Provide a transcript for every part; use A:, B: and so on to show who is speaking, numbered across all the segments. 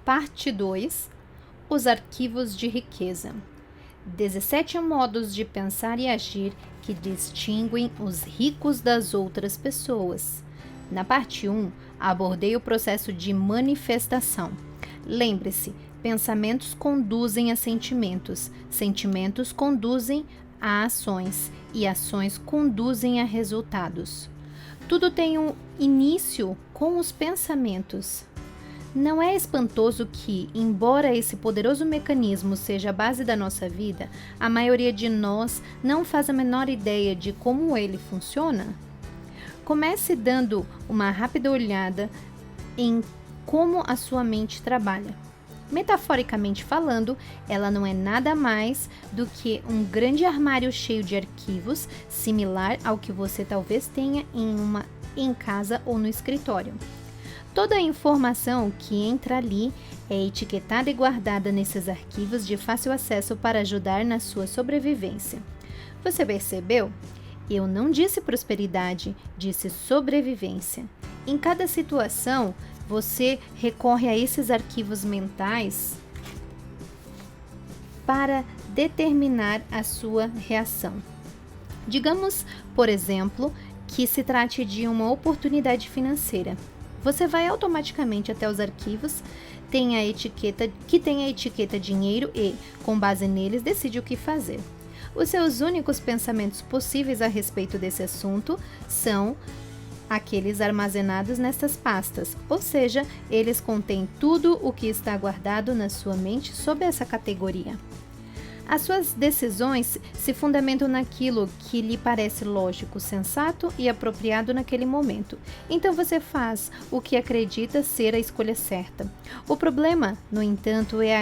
A: Parte 2: Os arquivos de riqueza. 17 modos de pensar e agir que distinguem os ricos das outras pessoas. Na parte 1, abordei o processo de manifestação. Lembre-se, pensamentos conduzem a sentimentos, sentimentos conduzem a ações e ações conduzem a resultados. Tudo tem um início com os pensamentos. Não é espantoso que, embora esse poderoso mecanismo seja a base da nossa vida, a maioria de nós não faz a menor ideia de como ele funciona? Comece dando uma rápida olhada em como a sua mente trabalha. Metaforicamente falando, ela não é nada mais do que um grande armário cheio de arquivos, similar ao que você talvez tenha em casa ou no escritório. Toda a informação que entra ali é etiquetada e guardada nesses arquivos de fácil acesso para ajudar na sua sobrevivência. Você percebeu? Eu não disse prosperidade, disse sobrevivência. Em cada situação, você recorre a esses arquivos mentais para determinar a sua reação. Digamos, por exemplo, que se trate de uma oportunidade financeira. Você vai automaticamente até os arquivos, tem a etiqueta dinheiro e, com base neles, decide o que fazer. Os seus únicos pensamentos possíveis a respeito desse assunto são aqueles armazenados nestas pastas, ou seja, eles contêm tudo o que está guardado na sua mente sob essa categoria. As suas decisões se fundamentam naquilo que lhe parece lógico, sensato e apropriado naquele momento. Então você faz o que acredita ser a escolha certa. O problema, no entanto, é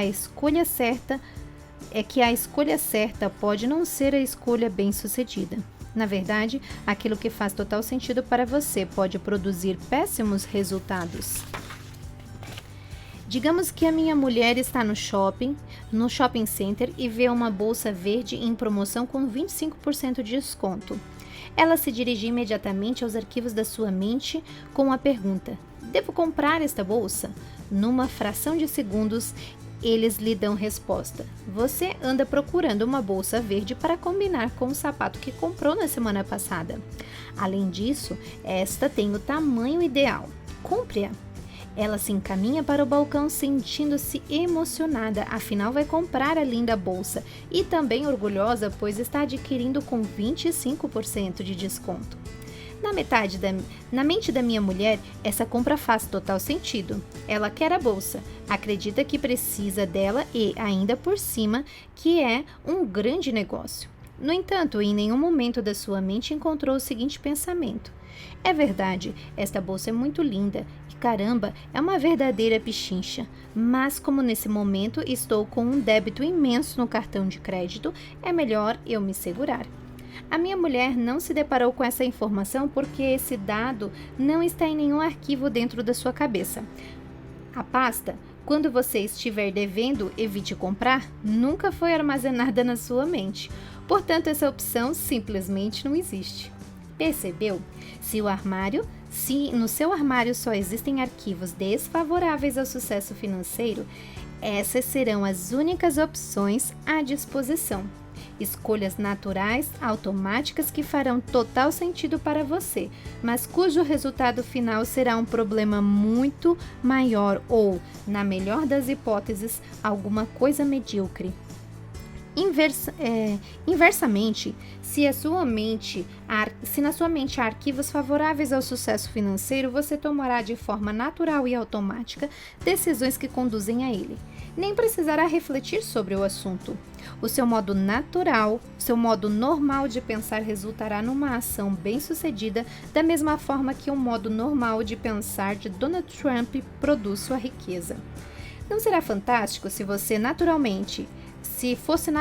A: que a escolha certa pode não ser a escolha bem-sucedida. Na verdade, aquilo que faz total sentido para você pode produzir péssimos resultados. Digamos que a minha mulher está no shopping center e vê uma bolsa verde em promoção com 25% de desconto. Ela se dirige imediatamente aos arquivos da sua mente com a pergunta: devo comprar esta bolsa? Numa fração de segundos, eles lhe dão resposta. Você anda procurando uma bolsa verde para combinar com o sapato que comprou na semana passada. Além disso, esta tem o tamanho ideal. Compre-a. Ela se encaminha para o balcão sentindo-se emocionada, afinal vai comprar a linda bolsa e também orgulhosa, pois está adquirindo com 25% de desconto. Na mente da minha mulher, essa compra faz total sentido. Ela quer a bolsa, acredita que precisa dela e, ainda por cima, que é um grande negócio. No entanto, em nenhum momento da sua mente encontrou o seguinte pensamento: é verdade, esta bolsa é muito linda e, caramba, é uma verdadeira pichincha, mas como nesse momento estou com um débito imenso no cartão de crédito, é melhor eu me segurar. A minha mulher não se deparou com essa informação porque esse dado não está em nenhum arquivo dentro da sua cabeça. A pasta, quando você estiver devendo, evite comprar, nunca foi armazenada na sua mente. Portanto, essa opção simplesmente não existe. Percebeu? Se no seu armário só existem arquivos desfavoráveis ao sucesso financeiro, essas serão as únicas opções à disposição. Escolhas naturais, automáticas que farão total sentido para você, mas cujo resultado final será um problema muito maior ou, na melhor das hipóteses, alguma coisa medíocre. Inversamente, se na sua mente há arquivos favoráveis ao sucesso financeiro, você tomará de forma natural e automática decisões que conduzem a ele. Nem precisará refletir sobre o assunto. O seu modo normal de pensar resultará numa ação bem-sucedida, da mesma forma que o modo normal de pensar de Donald Trump produz sua riqueza. Não será fantástico se você fosse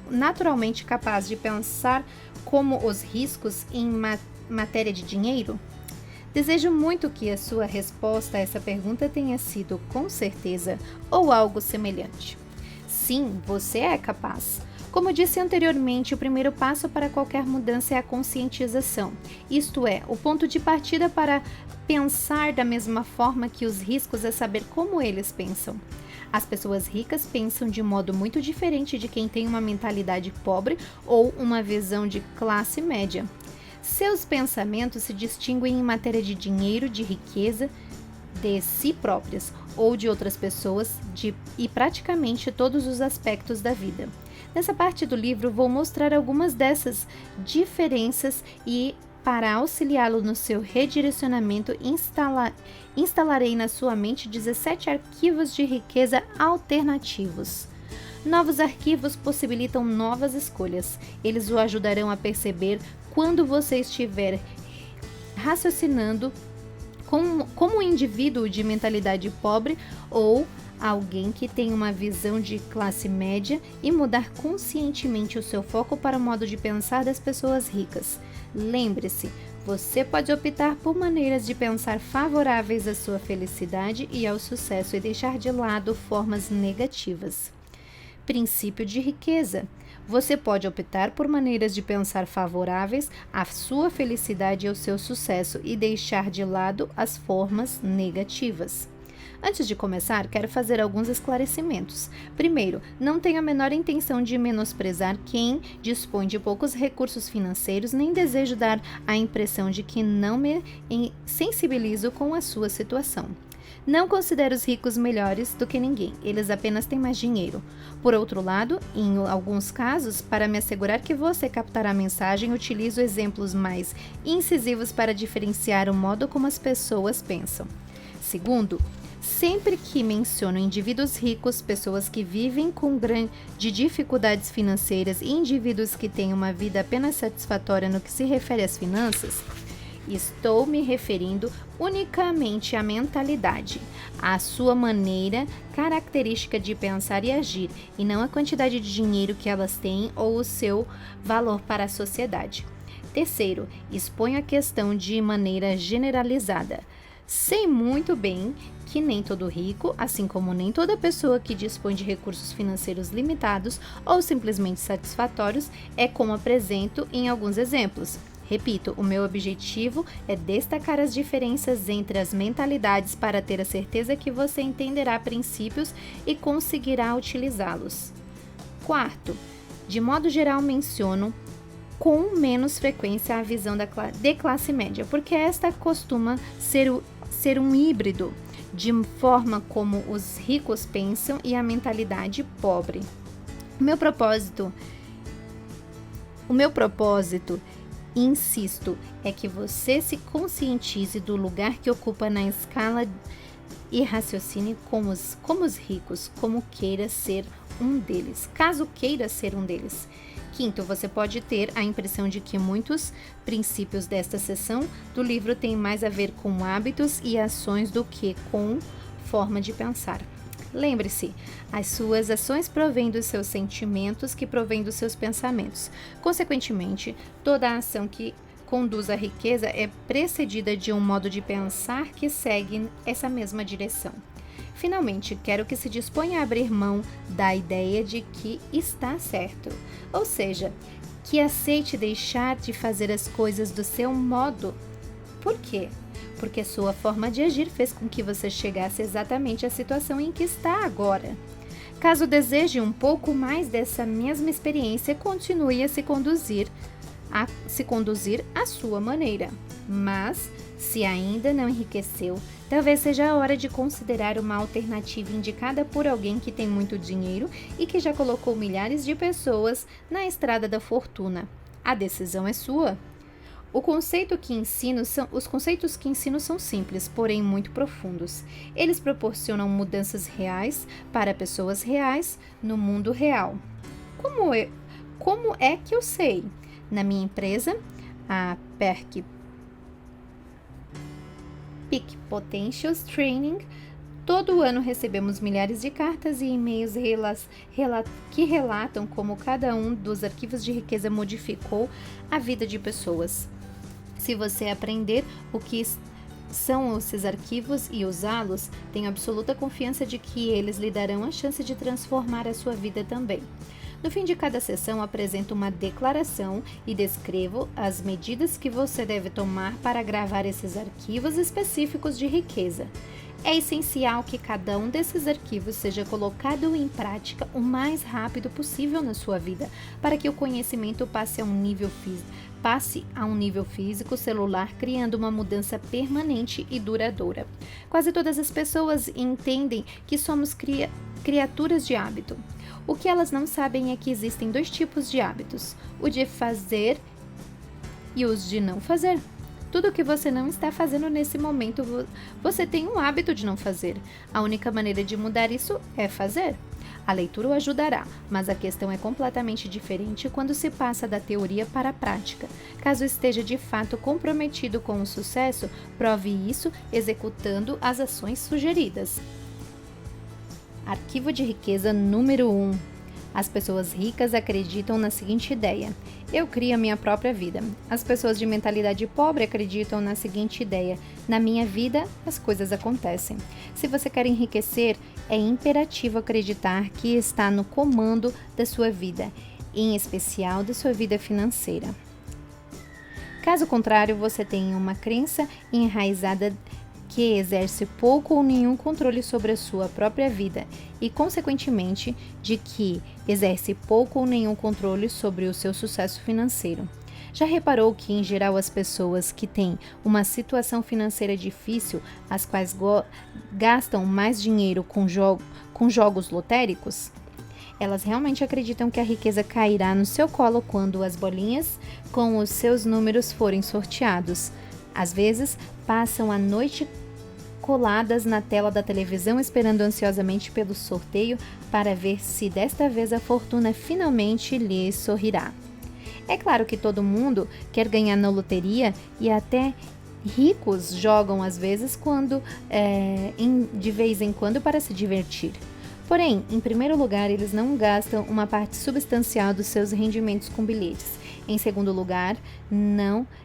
A: naturalmente capaz de pensar como os riscos em matéria de dinheiro? Desejo muito que a sua resposta a essa pergunta tenha sido com certeza ou algo semelhante. Sim, você é capaz. Como disse anteriormente, o primeiro passo para qualquer mudança é a conscientização, isto é, o ponto de partida para pensar da mesma forma que os ricos é saber como eles pensam. As pessoas ricas pensam de modo muito diferente de quem tem uma mentalidade pobre ou uma visão de classe média. Seus pensamentos se distinguem em matéria de dinheiro, de riqueza, de si próprias ou de outras pessoas e praticamente todos os aspectos da vida. Nessa parte do livro vou mostrar algumas dessas diferenças e, para auxiliá-lo no seu redirecionamento, instalarei na sua mente 17 arquivos de riqueza alternativos. Novos arquivos possibilitam novas escolhas. Eles o ajudarão a perceber quando você estiver raciocinando como um indivíduo de mentalidade pobre ou alguém que tem uma visão de classe média e mudar conscientemente o seu foco para o modo de pensar das pessoas ricas. Lembre-se, você pode optar por maneiras de pensar favoráveis à sua felicidade e ao sucesso e deixar de lado formas negativas. Princípio de riqueza. Você pode optar por maneiras de pensar favoráveis à sua felicidade e ao seu sucesso e deixar de lado as formas negativas. Antes de começar, quero fazer alguns esclarecimentos. Primeiro, não tenho a menor intenção de menosprezar quem dispõe de poucos recursos financeiros, nem desejo dar a impressão de que não me sensibilizo com a sua situação. Não considero os ricos melhores do que ninguém, eles apenas têm mais dinheiro. Por outro lado, em alguns casos, para me assegurar que você captará a mensagem, utilizo exemplos mais incisivos para diferenciar o modo como as pessoas pensam. Segundo, sempre que menciono indivíduos ricos, pessoas que vivem com grandes dificuldades financeiras e indivíduos que têm uma vida apenas satisfatória no que se refere às finanças, estou me referindo unicamente à mentalidade, à sua maneira característica de pensar e agir, e não à quantidade de dinheiro que elas têm ou o seu valor para a sociedade. Terceiro, exponho a questão de maneira generalizada. Sei muito bem que nem todo rico, assim como nem toda pessoa que dispõe de recursos financeiros limitados ou simplesmente satisfatórios, é como apresento em alguns exemplos. Repito, o meu objetivo é destacar as diferenças entre as mentalidades para ter a certeza que você entenderá princípios e conseguirá utilizá-los. Quarto, de modo geral menciono com menos frequência a visão de classe média, porque esta costuma ser um híbrido de forma como os ricos pensam e a mentalidade pobre. O meu propósito, insisto, é que você se conscientize do lugar que ocupa na escala e raciocine como os ricos, como queira ser um deles, caso queira ser um deles. Quinto, você pode ter a impressão de que muitos princípios desta seção do livro têm mais a ver com hábitos e ações do que com forma de pensar. Lembre-se, as suas ações provêm dos seus sentimentos, que provêm dos seus pensamentos. Consequentemente, toda a ação que conduz à riqueza é precedida de um modo de pensar que segue essa mesma direção. Finalmente, quero que se disponha a abrir mão da ideia de que está certo, ou seja, que aceite deixar de fazer as coisas do seu modo. Por quê? Porque sua forma de agir fez com que você chegasse exatamente à situação em que está agora. Caso deseje um pouco mais dessa mesma experiência, continue a se conduzir à sua maneira. Mas, se ainda não enriqueceu, talvez seja a hora de considerar uma alternativa indicada por alguém que tem muito dinheiro e que já colocou milhares de pessoas na estrada da fortuna. A decisão é sua. Os conceitos que ensino são simples, porém muito profundos. Eles proporcionam mudanças reais para pessoas reais no mundo real. Como é que eu sei? Na minha empresa, a Peak Potentials Training, todo ano recebemos milhares de cartas e e-mails que relatam como cada um dos arquivos de riqueza modificou a vida de pessoas. Se você aprender o que são esses arquivos e usá-los, tenho absoluta confiança de que eles lhe darão a chance de transformar a sua vida também. No fim de cada sessão, apresento uma declaração e descrevo as medidas que você deve tomar para gravar esses arquivos específicos de riqueza. É essencial que cada um desses arquivos seja colocado em prática o mais rápido possível na sua vida, para que o conhecimento passe a um nível físico, celular, criando uma mudança permanente e duradoura. Quase todas as pessoas entendem que somos criaturas de hábito. O que elas não sabem é que existem 2 tipos de hábitos: o de fazer e os de não fazer. Tudo que você não está fazendo nesse momento, você tem um hábito de não fazer. A única maneira de mudar isso é fazer. A leitura o ajudará, mas a questão é completamente diferente quando se passa da teoria para a prática. Caso esteja de fato comprometido com o sucesso, prove isso executando as ações sugeridas. Arquivo de riqueza número 1. As pessoas ricas acreditam na seguinte ideia: eu crio a minha própria vida. As pessoas de mentalidade pobre acreditam na seguinte ideia: na minha vida, as coisas acontecem. Se você quer enriquecer, é imperativo acreditar que está no comando da sua vida, em especial da sua vida financeira. Caso contrário, você tem uma crença enraizada que exerce pouco ou nenhum controle sobre a sua própria vida e, consequentemente, de que exerce pouco ou nenhum controle sobre o seu sucesso financeiro. Já reparou que, em geral, as pessoas que têm uma situação financeira difícil, as quais gastam mais dinheiro com jogos lotéricos? Elas realmente acreditam que a riqueza cairá no seu colo quando as bolinhas com os seus números forem sorteados. Às vezes, passam a noite coladas na tela da televisão esperando ansiosamente pelo sorteio para ver se desta vez a fortuna finalmente lhes sorrirá. É claro que todo mundo quer ganhar na loteria e até ricos jogam às vezes de vez em quando para se divertir. Porém, em primeiro lugar, eles não gastam uma parte substancial dos seus rendimentos com bilhetes. Em segundo lugar,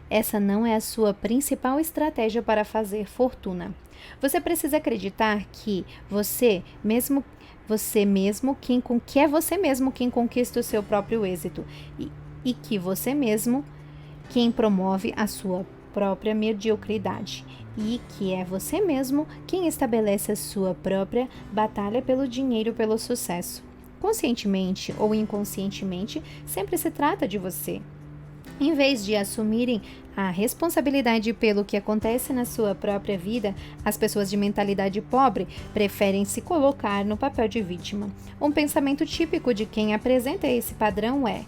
A: essa não é a sua principal estratégia para fazer fortuna. Você precisa acreditar que é você mesmo quem conquista o seu próprio êxito e que você mesmo quem promove a sua própria mediocridade e que é você mesmo quem estabelece a sua própria batalha pelo dinheiro e pelo sucesso. Conscientemente ou inconscientemente, sempre se trata de você. Em vez de assumirem a responsabilidade pelo que acontece na sua própria vida, as pessoas de mentalidade pobre preferem se colocar no papel de vítima. Um pensamento típico de quem apresenta esse padrão é: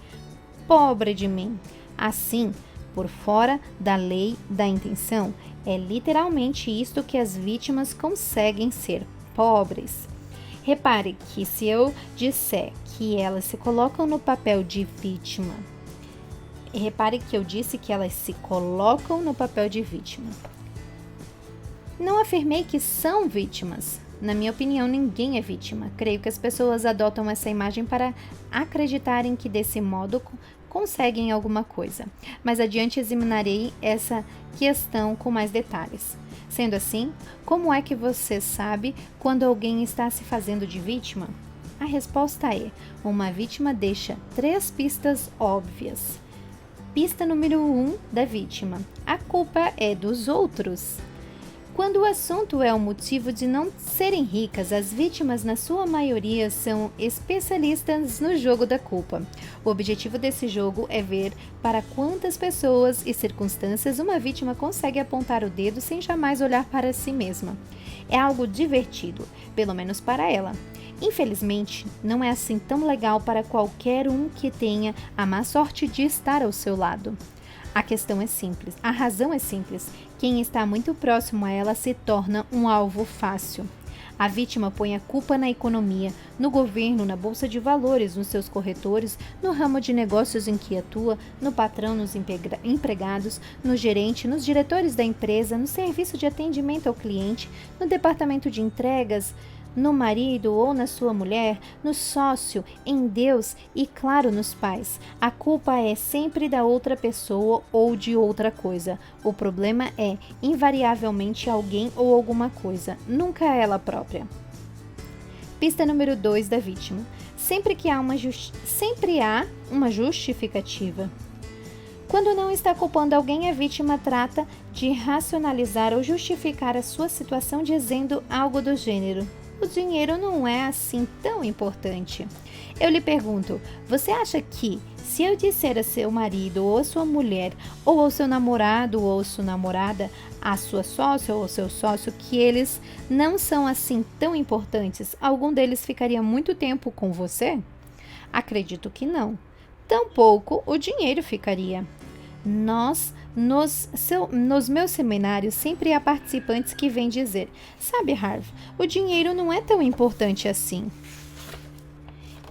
A: pobre de mim. Assim, por fora da lei da intenção, é literalmente isto que as vítimas conseguem ser: pobres. Repare que se eu disser que elas se colocam no papel de vítima, repare que eu disse que elas se colocam no papel de vítima. Não afirmei que são vítimas. Na minha opinião, ninguém é vítima. Creio que as pessoas adotam essa imagem para acreditarem que desse modo conseguem alguma coisa. Mais adiante examinarei essa questão com mais detalhes. Sendo assim, como é que você sabe quando alguém está se fazendo de vítima? A resposta é: uma vítima deixa 3 pistas óbvias. Pista número 1 da vítima: a culpa é dos outros. Quando o assunto é o motivo de não serem ricas, as vítimas, na sua maioria, são especialistas no jogo da culpa. O objetivo desse jogo é ver para quantas pessoas e circunstâncias uma vítima consegue apontar o dedo sem jamais olhar para si mesma. É algo divertido, pelo menos para ela. Infelizmente, não é assim tão legal para qualquer um que tenha a má sorte de estar ao seu lado. A questão é simples, a razão é simples. Quem está muito próximo a ela se torna um alvo fácil. A vítima põe a culpa na economia, no governo, na bolsa de valores, nos seus corretores, no ramo de negócios em que atua, no patrão, nos empregados, no gerente, nos diretores da empresa, no serviço de atendimento ao cliente, no departamento de entregas, no marido ou na sua mulher, no sócio, em Deus e, claro, nos pais. A culpa é sempre da outra pessoa ou de outra coisa. O problema é, invariavelmente, alguém ou alguma coisa, nunca ela própria. Pista número 2 da vítima. Sempre há uma justificativa. Quando não está culpando alguém, a vítima trata de racionalizar ou justificar a sua situação dizendo algo do gênero: o dinheiro não é assim tão importante. Eu lhe pergunto, você acha que, se eu disser a seu marido ou a sua mulher, ou ao seu namorado ou sua namorada, a sua sócia ou seu sócio, que eles não são assim tão importantes, algum deles ficaria muito tempo com você? Acredito que não. Tampouco o dinheiro ficaria. Nos meus seminários, sempre há participantes que vêm dizer: sabe, Harv, o dinheiro não é tão importante assim.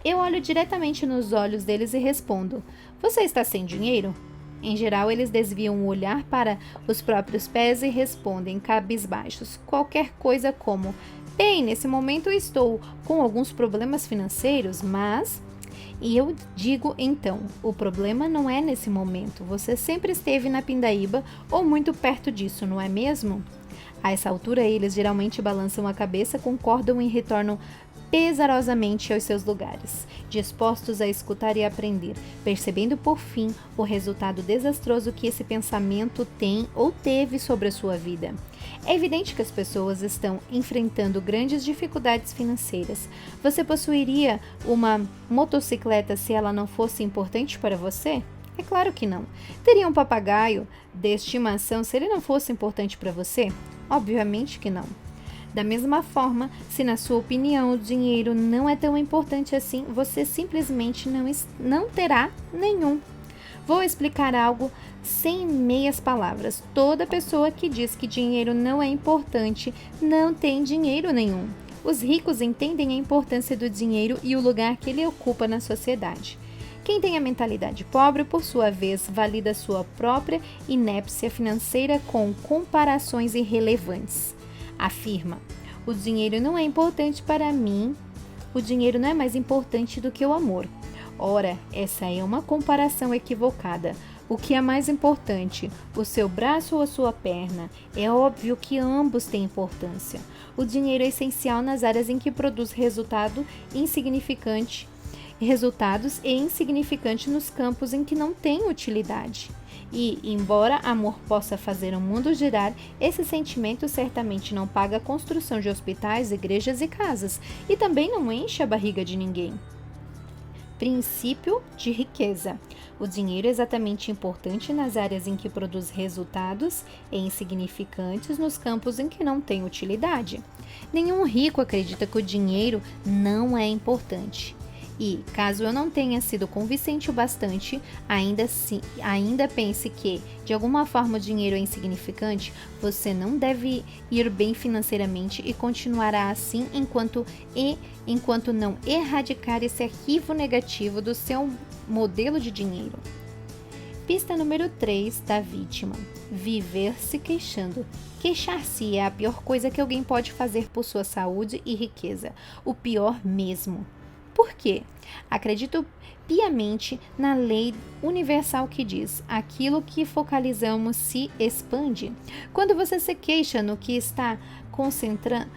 A: Eu olho diretamente nos olhos deles e respondo: você está sem dinheiro? Em geral, eles desviam o olhar para os próprios pés e respondem cabisbaixos qualquer coisa como: bem, nesse momento eu estou com alguns problemas financeiros, mas... E eu digo então, o problema não é nesse momento, você sempre esteve na pindaíba ou muito perto disso, não é mesmo? A essa altura eles geralmente balançam a cabeça, concordam e retornam pesarosamente aos seus lugares, dispostos a escutar e aprender, percebendo por fim o resultado desastroso que esse pensamento tem ou teve sobre a sua vida. É evidente que as pessoas estão enfrentando grandes dificuldades financeiras. Você possuiria uma motocicleta se ela não fosse importante para você? É claro que não. Teria um papagaio de estimação se ele não fosse importante para você? Obviamente que não. Da mesma forma, se na sua opinião o dinheiro não é tão importante assim, você simplesmente não terá nenhum. Vou explicar algo sem meias palavras. Toda pessoa que diz que dinheiro não é importante não tem dinheiro nenhum. Os ricos entendem a importância do dinheiro e o lugar que ele ocupa na sociedade. Quem tem a mentalidade pobre, por sua vez, valida sua própria inépcia financeira com comparações irrelevantes. Afirma: o dinheiro não é importante para mim, o dinheiro não é mais importante do que o amor. Ora, essa é uma comparação equivocada. O que é mais importante, o seu braço ou a sua perna? É óbvio que ambos têm importância. O dinheiro é essencial nas áreas em que produz resultados e insignificante nos campos em que não tem utilidade. E, embora amor possa fazer o mundo girar, esse sentimento certamente não paga a construção de hospitais, igrejas e casas, e também não enche a barriga de ninguém. Princípio de riqueza. O dinheiro é exatamente importante nas áreas em que produz resultados e insignificantes nos campos em que não tem utilidade. Nenhum rico acredita que o dinheiro não é importante. E, caso eu não tenha sido convincente o bastante, ainda pense que, de alguma forma, o dinheiro é insignificante, você não deve ir bem financeiramente e continuará assim enquanto não erradicar esse arquivo negativo do seu modelo de dinheiro. Pista número 3 da vítima. Viver se queixando. Queixar-se é a pior coisa que alguém pode fazer por sua saúde e riqueza. O pior mesmo. Por quê? Acredito piamente na lei universal que diz: aquilo que focalizamos se expande. Quando você se queixa no que está concentrando,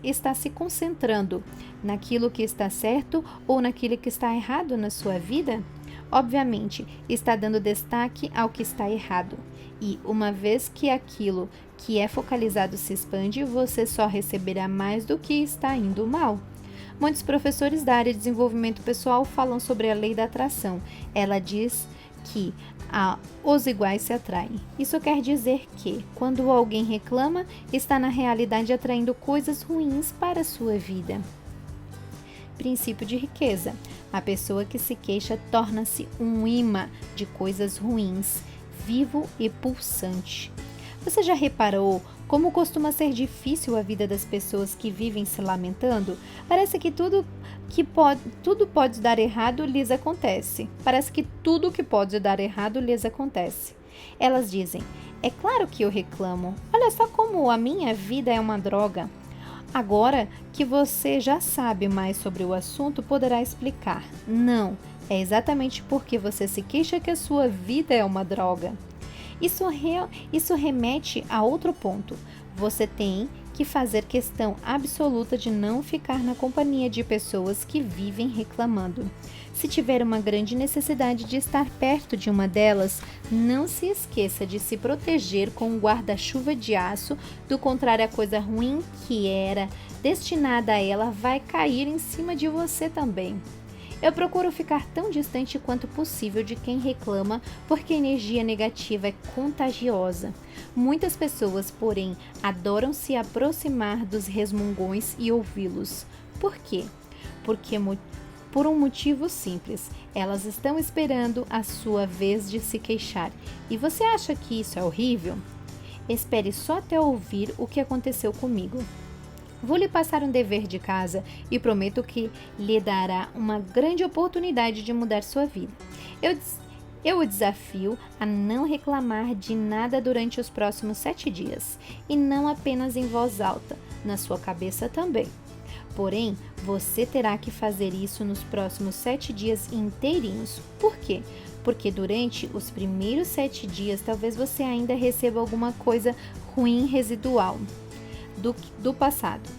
A: está se concentrando naquilo que está certo ou naquilo que está errado na sua vida? Obviamente, está dando destaque ao que está errado. E, uma vez que aquilo que é focalizado se expande, você só receberá mais do que está indo mal. Muitos professores da área de desenvolvimento pessoal falam sobre a lei da atração. Ela diz que os iguais se atraem. Isso quer dizer que, quando alguém reclama, está na realidade atraindo coisas ruins para a sua vida. Princípio de riqueza. A pessoa que se queixa torna-se um imã de coisas ruins, vivo e pulsante. Você já reparou como costuma ser difícil a vida das pessoas que vivem se lamentando? Parece que tudo pode dar errado lhes acontece. Elas dizem: é claro que eu reclamo. Olha só como a minha vida é uma droga. Agora que você já sabe mais sobre o assunto, poderá explicar. Não, é exatamente porque você se queixa que a sua vida é uma droga. Isso remete a outro ponto. Você tem que fazer questão absoluta de não ficar na companhia de pessoas que vivem reclamando. Se tiver uma grande necessidade de estar perto de uma delas, não se esqueça de se proteger com um guarda-chuva de aço, do contrário, a coisa ruim que era destinada a ela vai cair em cima de você também. Eu procuro ficar tão distante quanto possível de quem reclama, porque a energia negativa é contagiosa. Muitas pessoas, porém, adoram se aproximar dos resmungões e ouvi-los. Por quê? Por um motivo simples, elas estão esperando a sua vez de se queixar. E você acha que isso é horrível? Espere só até ouvir o que aconteceu comigo. Vou lhe passar um dever de casa e prometo que lhe dará uma grande oportunidade de mudar sua vida. Eu o desafio a não reclamar de nada durante os próximos 7 dias, e não apenas em voz alta, na sua cabeça também. Porém, você terá que fazer isso nos próximos 7 dias inteirinhos. Por quê? Porque durante os primeiros 7 dias, talvez você ainda receba alguma coisa ruim residual do passado.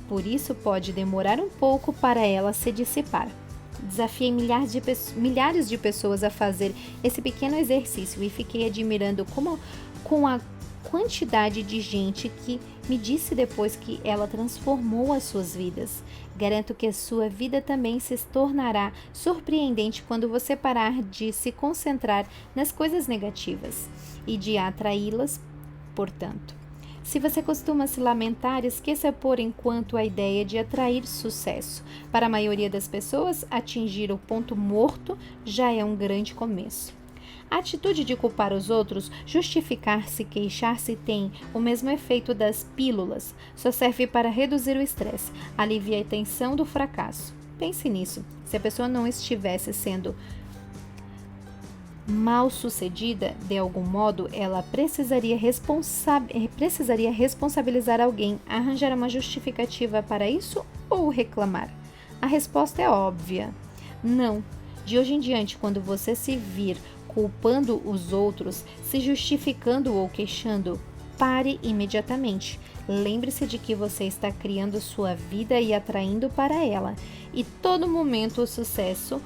A: Por isso, pode demorar um pouco para ela se dissipar. Desafiei milhares de pessoas a fazer esse pequeno exercício e fiquei admirando com a quantidade de gente que me disse depois que ela transformou as suas vidas. Garanto que a sua vida também se tornará surpreendente quando você parar de se concentrar nas coisas negativas e de atraí-las, portanto. Se você costuma se lamentar, esqueça por enquanto a ideia de atrair sucesso. Para a maioria das pessoas, atingir o ponto morto já é um grande começo. A atitude de culpar os outros, justificar-se, queixar-se tem o mesmo efeito das pílulas. Só serve para reduzir o estresse, alivia a tensão do fracasso. Pense nisso. Se a pessoa não estivesse sendo mal sucedida, de algum modo, ela precisaria responsabilizar alguém, arranjar uma justificativa para isso ou reclamar? A resposta é óbvia. Não. De hoje em diante, quando você se vir culpando os outros, se justificando ou queixando, pare imediatamente. Lembre-se de que você está criando sua vida e atraindo para ela, e todo momento o sucesso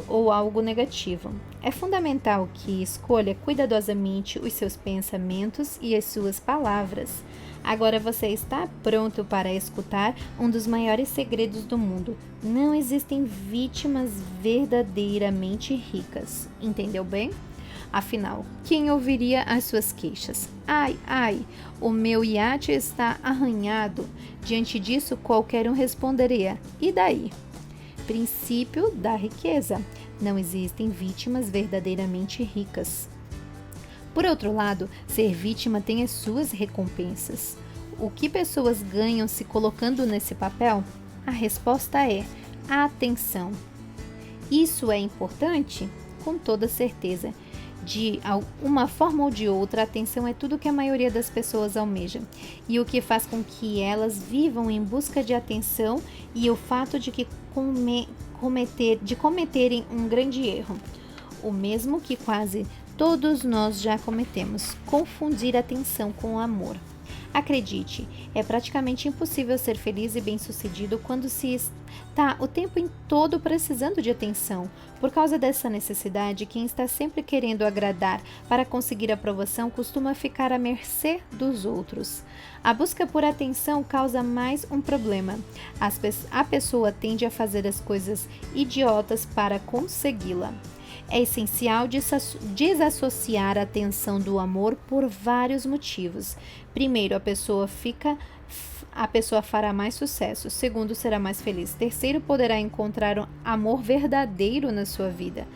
A: ou algo negativo. É fundamental que escolha cuidadosamente os seus pensamentos e as suas palavras. Agora você está pronto para escutar um dos maiores segredos do mundo. Não existem vítimas verdadeiramente ricas. Entendeu bem? Afinal, quem ouviria as suas queixas? Ai, ai, o meu iate está arranhado. Diante disso, qualquer um responderia: e daí? Princípio da riqueza. Não existem vítimas verdadeiramente ricas. Por outro lado, ser vítima tem as suas recompensas. O que pessoas ganham se colocando nesse papel? A resposta é atenção. Isso é importante? Com toda certeza. De uma forma ou de outra, a atenção é tudo que a maioria das pessoas almeja, e o que faz com que elas vivam em busca de atenção e o fato de que cometerem um grande erro, o mesmo que quase todos nós já cometemos: confundir atenção com amor. Acredite, é praticamente impossível ser feliz e bem-sucedido quando se está o tempo todo precisando de atenção. Por causa dessa necessidade, quem está sempre querendo agradar para conseguir aprovação costuma ficar à mercê dos outros. A busca por atenção causa mais um problema. A pessoa tende a fazer as coisas idiotas para consegui-la. É essencial desassociar a atenção do amor por vários motivos. Primeiro, a pessoa fará mais sucesso. Segundo, será mais feliz. Terceiro, poderá encontrar um amor verdadeiro na sua vida.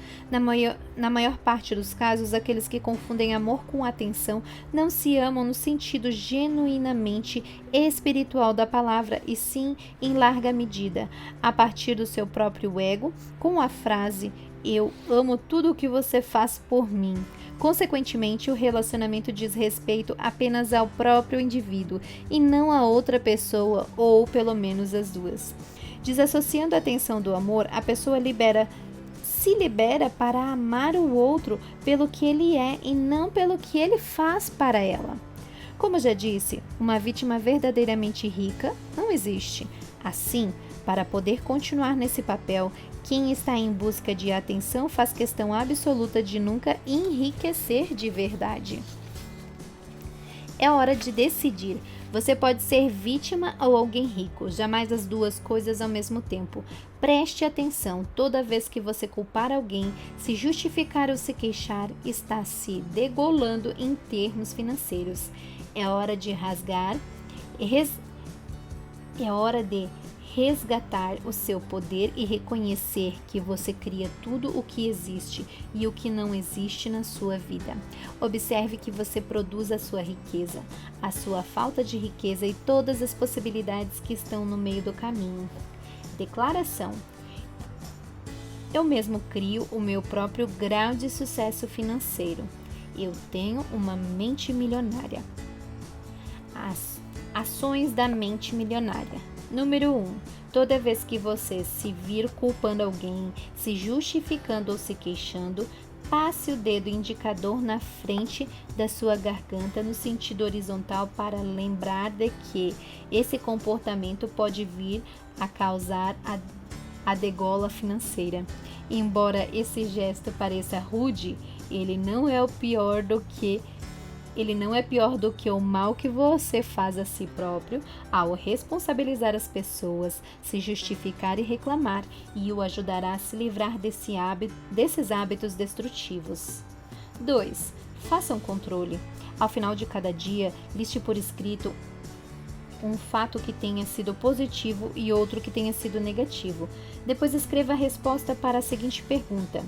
A: Na maior parte dos casos, aqueles que confundem amor com atenção não se amam no sentido genuinamente espiritual da palavra, e sim, em larga medida, a partir do seu próprio ego, com a frase: eu amo tudo o que você faz por mim. Consequentemente, o relacionamento diz respeito apenas ao próprio indivíduo e não a outra pessoa, ou pelo menos as duas. Desassociando a atenção do amor, a pessoa se libera para amar o outro pelo que ele é e não pelo que ele faz para ela. Como já disse, uma vítima verdadeiramente rica não existe. Assim, para poder continuar nesse papel, quem está em busca de atenção faz questão absoluta de nunca enriquecer de verdade. É hora de decidir. Você pode ser vítima ou alguém rico, jamais as duas coisas ao mesmo tempo. Preste atenção, toda vez que você culpar alguém, se justificar ou se queixar, está se degolando em termos financeiros. É hora de resgatar o seu poder e reconhecer que você cria tudo o que existe e o que não existe na sua vida. Observe que você produz a sua riqueza, a sua falta de riqueza e todas as possibilidades que estão no meio do caminho. Declaração: eu mesmo crio o meu próprio grau de sucesso financeiro. Eu tenho uma mente milionária. As ações da mente milionária. Número 1. Toda vez que você se vir culpando alguém, se justificando ou se queixando, passe o dedo indicador na frente da sua garganta no sentido horizontal para lembrar de que esse comportamento pode vir a causar a degola financeira. Embora esse gesto pareça rude, ele não é pior do que o mal que você faz a si próprio ao responsabilizar as pessoas, se justificar e reclamar, e o ajudará a se livrar desses hábitos destrutivos. 2. Faça um controle. Ao final de cada dia, liste por escrito um fato que tenha sido positivo e outro que tenha sido negativo. Depois escreva a resposta para a seguinte pergunta: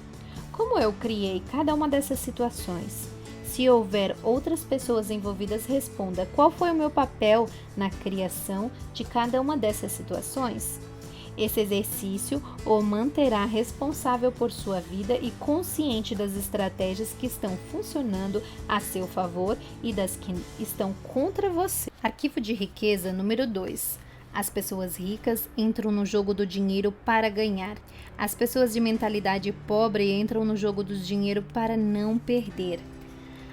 A: como eu criei cada uma dessas situações? Se houver outras pessoas envolvidas, responda: qual foi o meu papel na criação de cada uma dessas situações? Esse exercício o manterá responsável por sua vida e consciente das estratégias que estão funcionando a seu favor e das que estão contra você. Arquivo de riqueza número 2. As pessoas ricas entram no jogo do dinheiro para ganhar. As pessoas de mentalidade pobre entram no jogo do dinheiro para não perder.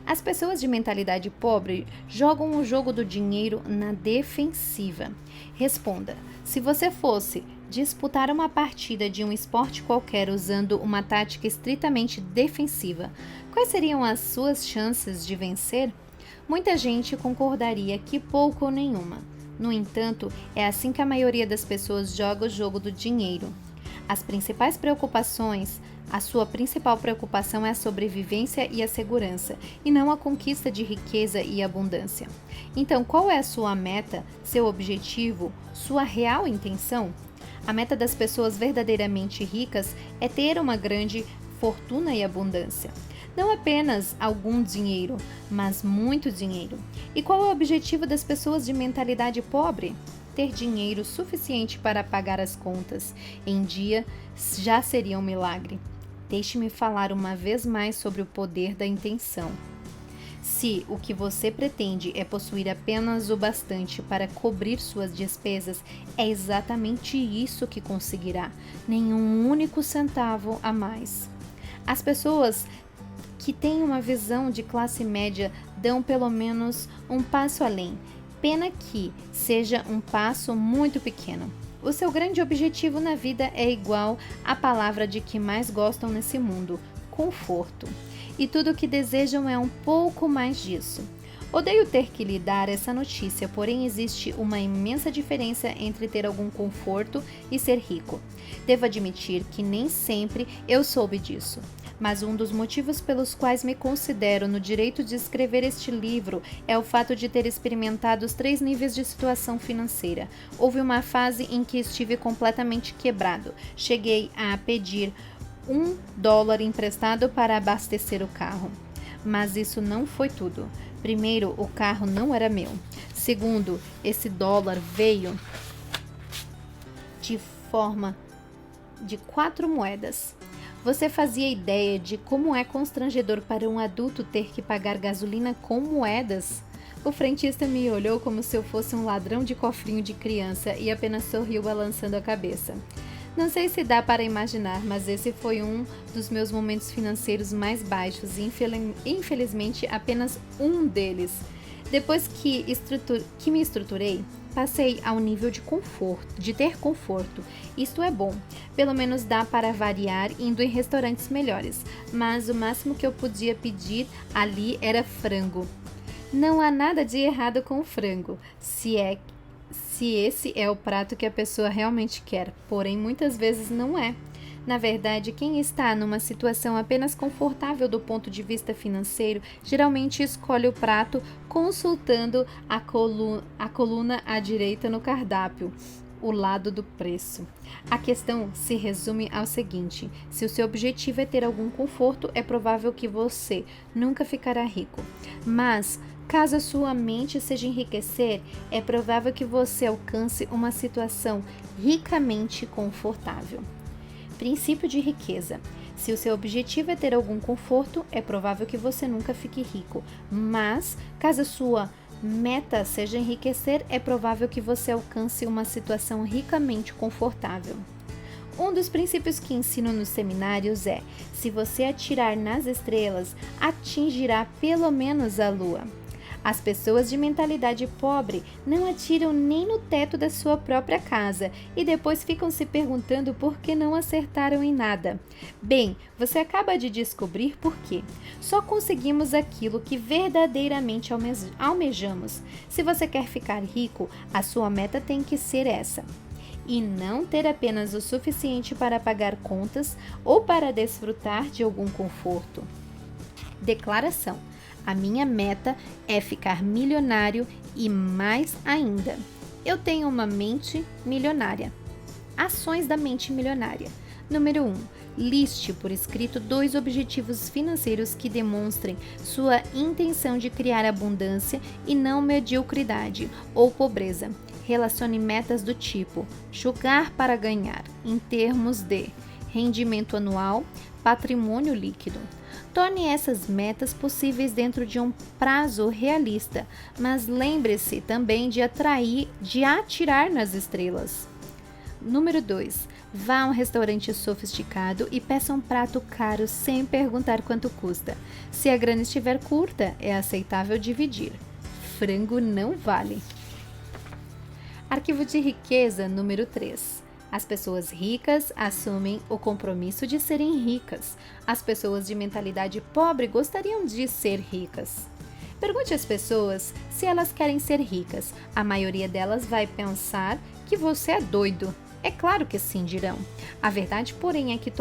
A: As pessoas de mentalidade pobre jogam o jogo do dinheiro na defensiva. Responda: se você fosse disputar uma partida de um esporte qualquer usando uma tática estritamente defensiva, quais seriam as suas chances de vencer? Muita gente concordaria que pouco ou nenhuma. No entanto, é assim que a maioria das pessoas joga o jogo do dinheiro. A sua principal preocupação é a sobrevivência e a segurança, e não a conquista de riqueza e abundância. Então, qual é a sua meta, seu objetivo, sua real intenção? A meta das pessoas verdadeiramente ricas é ter uma grande fortuna e abundância. Não apenas algum dinheiro, mas muito dinheiro. E qual é o objetivo das pessoas de mentalidade pobre? Ter dinheiro suficiente para pagar as contas em dia já seria um milagre. Deixe-me falar uma vez mais sobre o poder da intenção. Se o que você pretende é possuir apenas o bastante para cobrir suas despesas, é exatamente isso que conseguirá, nenhum único centavo a mais. As pessoas que têm uma visão de classe média dão pelo menos um passo além. Pena que seja um passo muito pequeno. O seu grande objetivo na vida é igual à palavra de que mais gostam nesse mundo: conforto. E tudo o que desejam é um pouco mais disso. Odeio ter que lhe dar essa notícia, porém existe uma imensa diferença entre ter algum conforto e ser rico. Devo admitir que nem sempre eu soube disso. Mas um dos motivos pelos quais me considero no direito de escrever este livro é o fato de ter experimentado os 3 níveis de situação financeira. Houve uma fase em que estive completamente quebrado. Cheguei a pedir $1 emprestado para abastecer o carro. Mas isso não foi tudo. Primeiro, o carro não era meu. Segundo, esse dólar veio de forma de 4 moedas. Você fazia ideia de como é constrangedor para um adulto ter que pagar gasolina com moedas? O frentista me olhou como se eu fosse um ladrão de cofrinho de criança e apenas sorriu balançando a cabeça. Não sei se dá para imaginar, mas esse foi um dos meus momentos financeiros mais baixos e infelizmente apenas um deles. Depois que me estruturei, passei ao nível de conforto, de ter conforto. Isto é bom, pelo menos dá para variar indo em restaurantes melhores, mas o máximo que eu podia pedir ali era frango. Não há nada de errado com o frango, se esse é o prato que a pessoa realmente quer, porém muitas vezes não é. Na verdade, quem está numa situação apenas confortável do ponto de vista financeiro, geralmente escolhe o prato consultando a coluna à direita no cardápio, o lado do preço. A questão se resume ao seguinte: se o seu objetivo é ter algum conforto, é provável que você nunca ficará rico. Mas, caso a sua mente seja enriquecer, é provável que você alcance uma situação ricamente confortável. Princípio de riqueza. Se o seu objetivo é ter algum conforto, é provável que você nunca fique rico. Mas, caso a sua meta seja enriquecer, é provável que você alcance uma situação ricamente confortável. Um dos princípios que ensino nos seminários é: se você atirar nas estrelas, atingirá pelo menos a lua. As pessoas de mentalidade pobre não atiram nem no teto da sua própria casa e depois ficam se perguntando por que não acertaram em nada. Bem, você acaba de descobrir por quê. Só conseguimos aquilo que verdadeiramente almejamos. Se você quer ficar rico, a sua meta tem que ser essa. E não ter apenas o suficiente para pagar contas ou para desfrutar de algum conforto. Declaração: a minha meta é ficar milionário e mais ainda. Eu tenho uma mente milionária. Ações da mente milionária. Número 1. Liste por escrito 2 objetivos financeiros que demonstrem sua intenção de criar abundância e não mediocridade ou pobreza. Relacione metas do tipo: jogar para ganhar, em termos de rendimento anual, patrimônio líquido. Torne essas metas possíveis dentro de um prazo realista, mas lembre-se também de atirar nas estrelas. Número 2. Vá a um restaurante sofisticado e peça um prato caro sem perguntar quanto custa. Se a grana estiver curta, é aceitável dividir. Frango não vale. Arquivo de riqueza número 3. As pessoas ricas assumem o compromisso de serem ricas. As pessoas de mentalidade pobre gostariam de ser ricas. Pergunte às pessoas se elas querem ser ricas. A maioria delas vai pensar que você é doido. É claro que sim, dirão. A verdade, porém, é que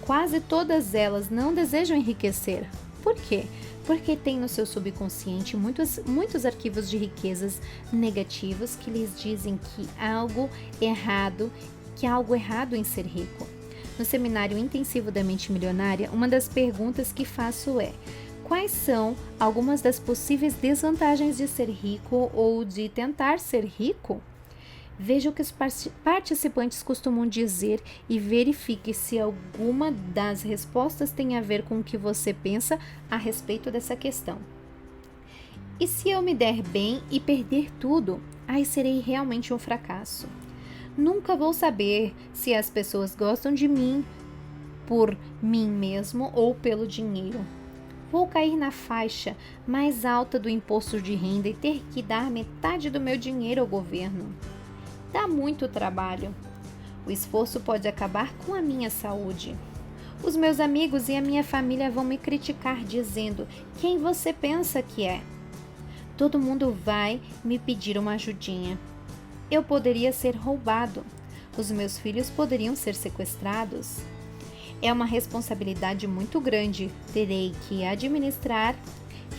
A: quase todas elas não desejam enriquecer. Por quê? Porque tem no seu subconsciente muitos arquivos de riquezas negativos que lhes dizem que há algo errado em ser rico. No seminário intensivo da mente milionária, uma das perguntas que faço é: quais são algumas das possíveis desvantagens de ser rico ou de tentar ser rico? Veja o que os participantes costumam dizer e verifique se alguma das respostas tem a ver com o que você pensa a respeito dessa questão. E se eu me der bem e perder tudo, aí serei realmente um fracasso. Nunca vou saber se as pessoas gostam de mim por mim mesmo ou pelo dinheiro. Vou cair na faixa mais alta do imposto de renda e ter que dar metade do meu dinheiro ao governo. Dá muito trabalho. O esforço pode acabar com a minha saúde. Os meus amigos e a minha família vão me criticar dizendo: quem você pensa que é? Todo mundo vai me pedir uma ajudinha. Eu poderia ser roubado. Os meus filhos poderiam ser sequestrados. É uma responsabilidade muito grande. Terei que administrar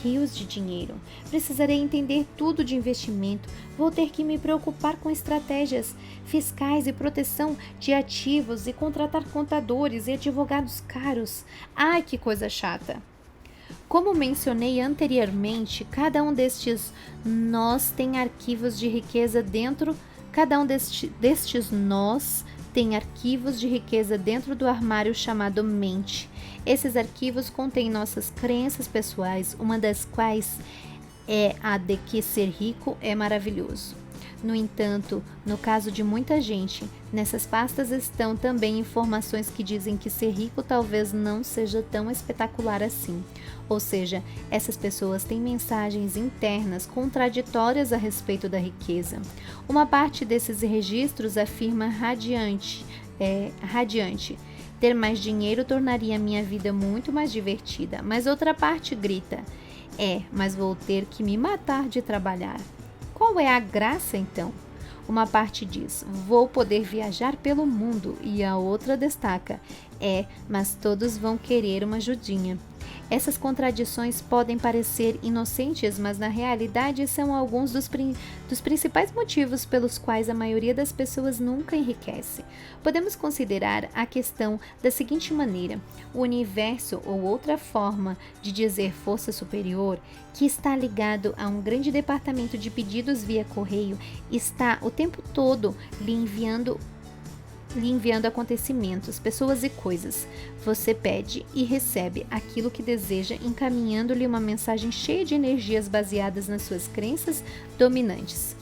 A: rios de dinheiro. Precisarei entender tudo de investimento. Vou ter que me preocupar com estratégias fiscais e proteção de ativos e contratar contadores e advogados caros. Ai, que coisa chata! Como mencionei anteriormente, cada um destes nós tem arquivos de riqueza dentro. Cada um destes nós tem arquivos de riqueza dentro do armário chamado mente. Esses arquivos contêm nossas crenças pessoais, uma das quais é a de que ser rico é maravilhoso. No entanto, no caso de muita gente, nessas pastas estão também informações que dizem que ser rico talvez não seja tão espetacular assim. Ou seja, essas pessoas têm mensagens internas contraditórias a respeito da riqueza. Uma parte desses registros afirma radiante, ter mais dinheiro tornaria minha vida muito mais divertida, mas outra parte grita, mas vou ter que me matar de trabalhar. Qual é a graça, então? Uma parte diz, vou poder viajar pelo mundo, e a outra destaca, mas todos vão querer uma ajudinha. Essas contradições podem parecer inocentes, mas na realidade são alguns dos principais motivos pelos quais a maioria das pessoas nunca enriquece. Podemos considerar a questão da seguinte maneira: o universo, ou outra forma de dizer força superior, que está ligado a um grande departamento de pedidos via correio, está o tempo todo lhe enviando acontecimentos, pessoas e coisas. Você pede e recebe aquilo que deseja, encaminhando-lhe uma mensagem cheia de energias baseadas nas suas crenças dominantes.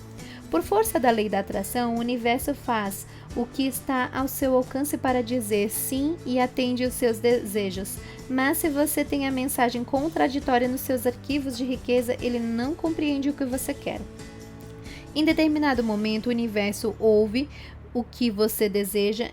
A: Por força da lei da atração, o universo faz o que está ao seu alcance para dizer sim e atende os seus desejos. Mas se você tem a mensagem contraditória nos seus arquivos de riqueza, ele não compreende o que você quer. Em determinado momento, o universo ouve o que você deseja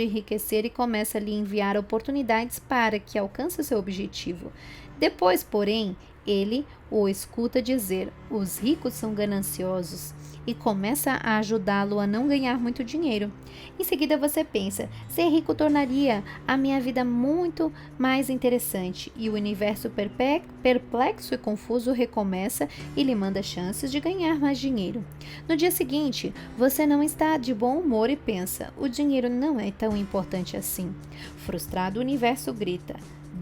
A: enriquecer e começa a lhe enviar oportunidades para que alcance o seu objetivo. Depois, porém, ele o escuta dizer, os ricos são gananciosos, e começa a ajudá-lo a não ganhar muito dinheiro. Em seguida você pensa, ser rico tornaria a minha vida muito mais interessante, e o universo perplexo e confuso recomeça e lhe manda chances de ganhar mais dinheiro. No dia seguinte, você não está de bom humor e pensa, o dinheiro não é tão importante assim. Frustrado, o universo grita,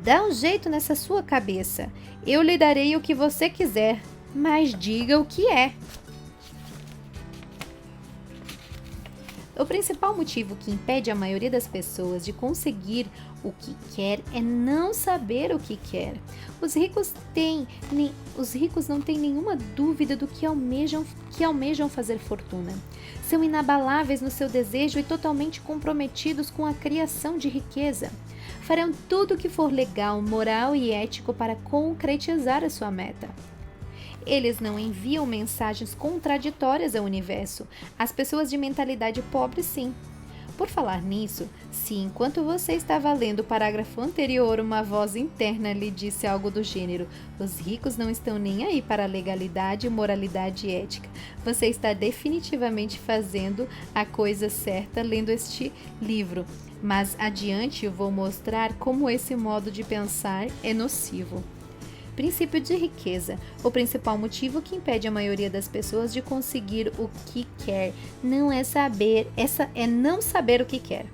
A: dá um jeito nessa sua cabeça, eu lhe darei o que você quiser, mas diga o que é. O principal motivo que impede a maioria das pessoas de conseguir o que quer é não saber o que quer. Os ricos não têm nenhuma dúvida do que almejam fazer fortuna. São inabaláveis no seu desejo e totalmente comprometidos com a criação de riqueza. Farão tudo o que for legal, moral e ético para concretizar a sua meta. Eles não enviam mensagens contraditórias ao universo. As pessoas de mentalidade pobre, sim. Por falar nisso, se enquanto você estava lendo o parágrafo anterior, uma voz interna lhe disse algo do gênero, os ricos não estão nem aí para a legalidade, moralidade e ética. Você está definitivamente fazendo a coisa certa lendo este livro. Mas adiante eu vou mostrar como esse modo de pensar é nocivo. Princípio de riqueza. O principal motivo que impede a maioria das pessoas de conseguir o que quer não saber o que quer.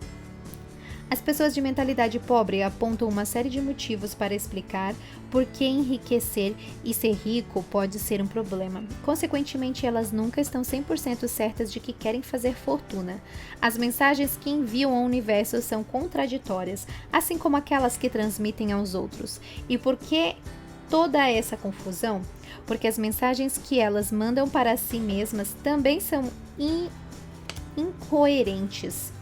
A: As pessoas de mentalidade pobre apontam uma série de motivos para explicar por que enriquecer e ser rico pode ser um problema. Consequentemente, elas nunca estão 100% certas de que querem fazer fortuna. As mensagens que enviam ao universo são contraditórias, assim como aquelas que transmitem aos outros. E por que toda essa confusão? Porque as mensagens que elas mandam para si mesmas também são incoerentes.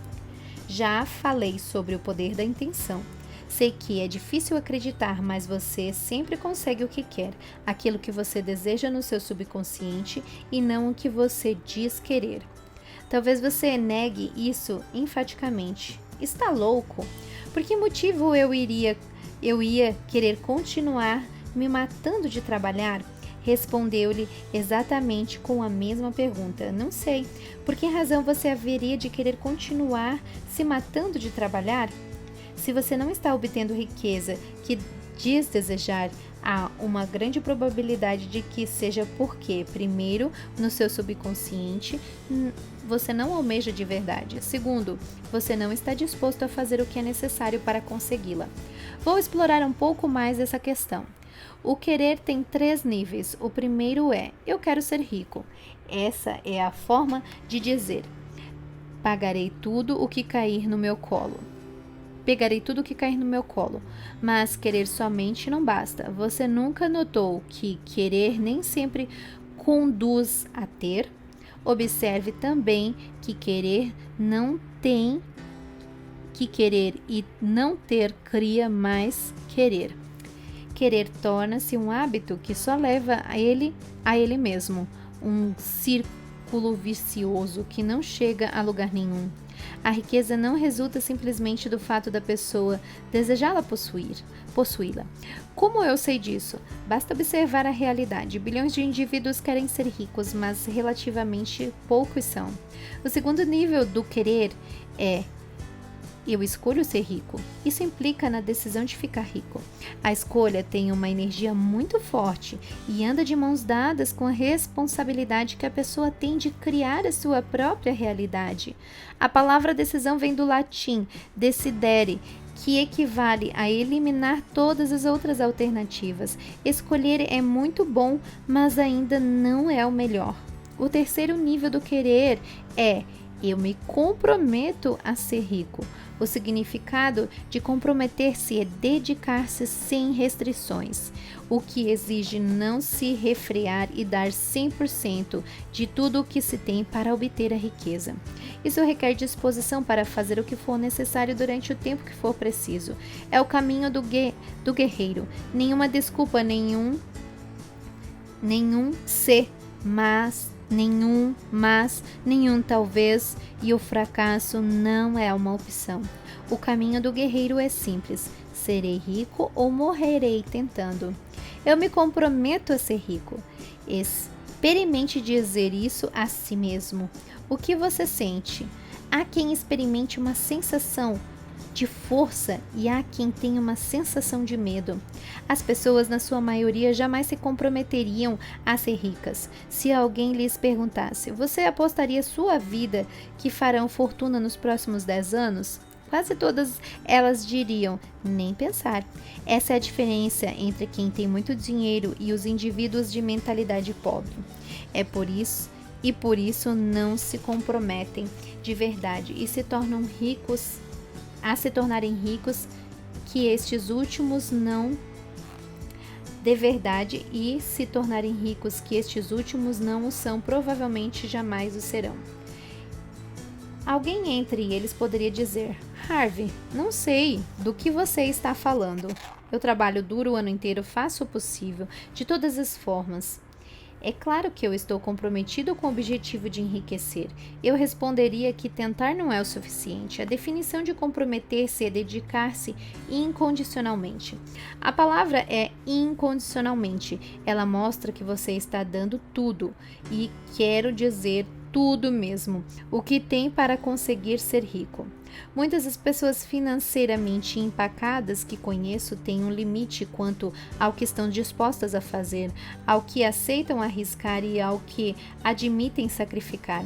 A: Já falei sobre o poder da intenção. Sei que é difícil acreditar, mas você sempre consegue o que quer, aquilo que você deseja no seu subconsciente e não o que você diz querer. Talvez você negue isso enfaticamente. Está louco? Por que motivo eu ia querer continuar me matando de trabalhar? Respondeu-lhe exatamente com a mesma pergunta. Não sei. Por que razão você haveria de querer continuar se matando de trabalhar? Se você não está obtendo riqueza que diz desejar, há uma grande probabilidade de que seja porque, primeiro, no seu subconsciente, você não almeja de verdade. Segundo, você não está disposto a fazer o que é necessário para consegui-la. Vou explorar um pouco mais essa questão. O querer tem 3 níveis. O primeiro é, eu quero ser rico. Essa é a forma de dizer, pagarei tudo o que cair no meu colo. Pegarei tudo o que cair no meu colo. Mas querer somente não basta. Você nunca notou que querer nem sempre conduz a ter? Observe também que querer e não ter cria mais querer. Querer torna-se um hábito que só leva a ele mesmo, um círculo vicioso que não chega a lugar nenhum. A riqueza não resulta simplesmente do fato da pessoa desejá-la possuí-la. Como eu sei disso? Basta observar a realidade. Bilhões de indivíduos querem ser ricos, mas relativamente poucos são. O segundo nível do querer é: eu escolho ser rico. Isso implica na decisão de ficar rico. A escolha tem uma energia muito forte e anda de mãos dadas com a responsabilidade que a pessoa tem de criar a sua própria realidade. A palavra decisão vem do latim decidere, que equivale a eliminar todas as outras alternativas. Escolher é muito bom, mas ainda não é o melhor. O terceiro nível do querer é: eu me comprometo a ser rico. O significado de comprometer-se é dedicar-se sem restrições, o que exige não se refrear e dar 100% de tudo o que se tem para obter a riqueza. Isso requer disposição para fazer o que for necessário durante o tempo que for preciso. É o caminho do guerreiro. Nenhuma desculpa, nenhum se, mas, nenhum talvez, e o fracasso não é uma opção. O caminho do guerreiro é simples: serei rico ou morrerei tentando. Eu me comprometo a ser rico. Experimente dizer isso a si mesmo. O que você sente? Há quem experimente uma sensação de força e há quem tenha uma sensação de medo. As pessoas, na sua maioria, jamais se comprometeriam a ser ricas. Se alguém lhes perguntasse: você apostaria sua vida que farão fortuna nos próximos 10 anos? Quase todas elas diriam: nem pensar. Essa é a diferença entre quem tem muito dinheiro e os indivíduos de mentalidade pobre. Por isso não se comprometem de verdade e se tornarem ricos, que estes últimos não o são, provavelmente jamais o serão. Alguém entre eles poderia dizer: Harvey, não sei do que você está falando. Eu trabalho duro o ano inteiro, faço o possível, de todas as formas. É claro que eu estou comprometido com o objetivo de enriquecer. Eu responderia que tentar não é o suficiente. A definição de comprometer-se é dedicar-se incondicionalmente. A palavra é incondicionalmente. Ela mostra que você está dando tudo, e quero dizer tudo mesmo, o que tem para conseguir ser rico. Muitas das pessoas financeiramente empacadas que conheço têm um limite quanto ao que estão dispostas a fazer, ao que aceitam arriscar e ao que admitem sacrificar.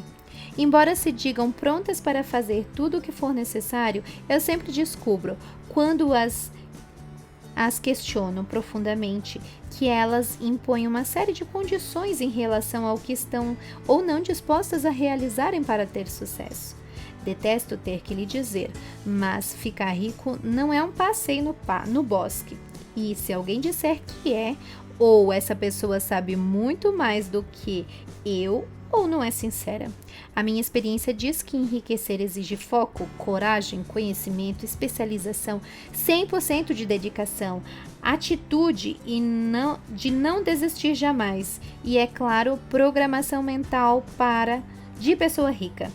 A: Embora se digam prontas para fazer tudo o que for necessário, eu sempre descubro, quando as questiono profundamente, que elas impõem uma série de condições em relação ao que estão ou não dispostas a realizarem para ter sucesso. Detesto ter que lhe dizer, mas ficar rico não é um passeio no bosque. E se alguém disser que é, ou essa pessoa sabe muito mais do que eu, ou não é sincera. A minha experiência diz que enriquecer exige foco, coragem, conhecimento, especialização, 100% de dedicação, atitude e de não desistir jamais. E, é claro, programação mental de pessoa rica.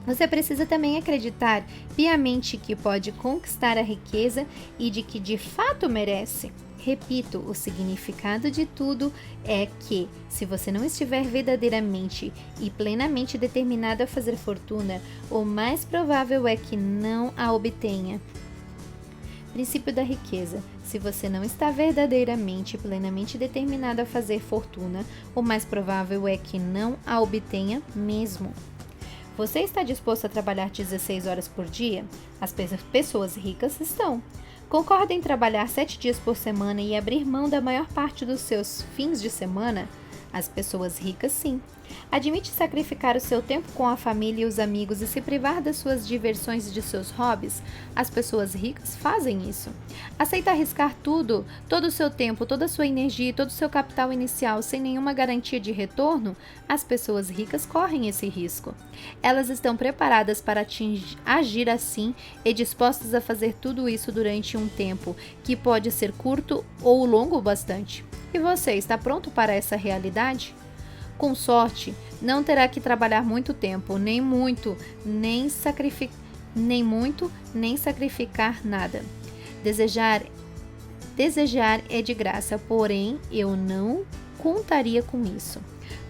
A: Você precisa também acreditar piamente que pode conquistar a riqueza e de que de fato merece. Repito, o significado de tudo é que, se você não estiver verdadeiramente e plenamente determinado a fazer fortuna, o mais provável é que não a obtenha. Princípio da riqueza. Se você não está verdadeiramente e plenamente determinado a fazer fortuna, o mais provável é que não a obtenha mesmo. Você está disposto a trabalhar 16 horas por dia? As pessoas ricas estão. Concorda em trabalhar 7 dias por semana e abrir mão da maior parte dos seus fins de semana? As pessoas ricas, sim. Admite sacrificar o seu tempo com a família e os amigos e se privar das suas diversões e de seus hobbies? As pessoas ricas fazem isso. Aceita arriscar tudo, todo o seu tempo, toda a sua energia e todo o seu capital inicial sem nenhuma garantia de retorno? As pessoas ricas correm esse risco. Elas estão preparadas para agir assim e dispostas a fazer tudo isso durante um tempo que pode ser curto ou longo bastante. E você está pronto para essa realidade? Com sorte, não terá que trabalhar muito tempo, nem muito, nem sacrificar nada. Desejar é de graça, porém eu não contaria com isso.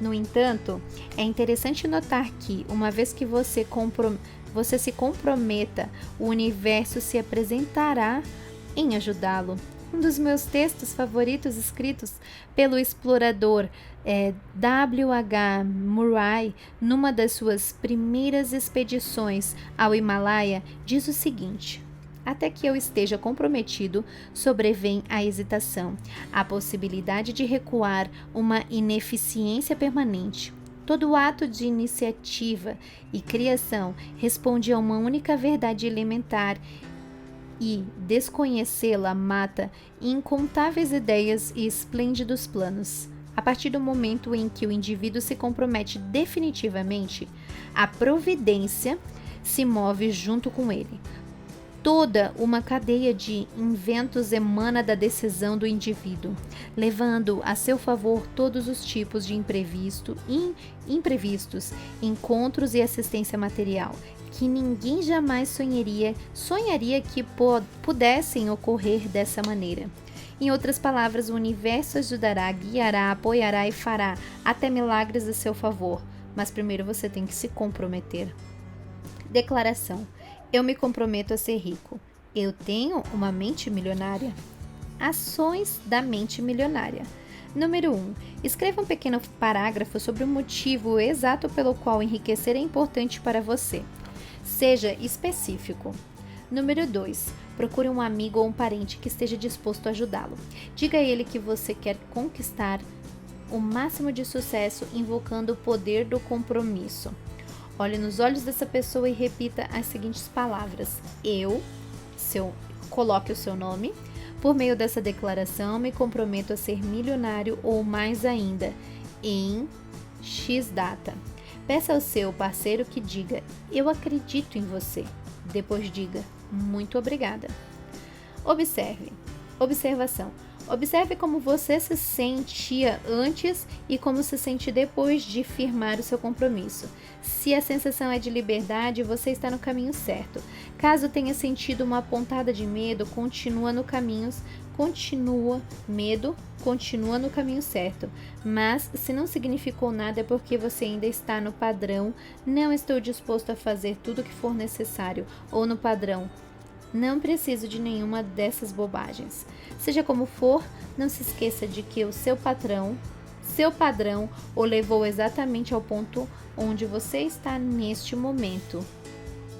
A: No entanto, é interessante notar que, uma vez que você se comprometa, o universo se apresentará em ajudá-lo. Um dos meus textos favoritos escritos pelo explorador W.H. Murray, numa das suas primeiras expedições ao Himalaia, diz o seguinte: até que eu esteja comprometido, sobrevém a hesitação, a possibilidade de recuar, uma ineficiência permanente. Todo ato de iniciativa e criação responde a uma única verdade elementar, e desconhecê-la mata incontáveis ideias e esplêndidos planos. A partir do momento em que o indivíduo se compromete definitivamente, a providência se move junto com ele. Toda uma cadeia de inventos emana da decisão do indivíduo, levando a seu favor todos os tipos de imprevistos, encontros e assistência material, que ninguém jamais sonharia que pudessem ocorrer dessa maneira. Em outras palavras, o universo ajudará, guiará, apoiará e fará até milagres a seu favor, mas primeiro você tem que se comprometer. Declaração: eu me comprometo a ser rico. Eu tenho uma mente milionária. Ações da mente milionária. Número 1. Escreva um pequeno parágrafo sobre o motivo exato pelo qual enriquecer é importante para você. Seja específico. Número 2. Procure um amigo ou um parente que esteja disposto a ajudá-lo. Diga a ele que você quer conquistar o máximo de sucesso invocando o poder do compromisso. Olhe nos olhos dessa pessoa e repita as seguintes palavras. Coloque o seu nome. Por meio dessa declaração, me comprometo a ser milionário ou mais ainda, em X data. Peça ao seu parceiro que diga, eu acredito em você. Depois diga, muito obrigada. Observe. Observação. Observe como você se sentia antes e como se sente depois de firmar o seu compromisso. Se a sensação é de liberdade, você está no caminho certo. Caso tenha sentido uma pontada de medo, continua no caminho certo. Mas se não significou nada é porque você ainda está no padrão, não estou disposto a fazer tudo o que for necessário, ou no padrão, não preciso de nenhuma dessas bobagens. Seja como for, não se esqueça de que o seu padrão o levou exatamente ao ponto onde você está neste momento.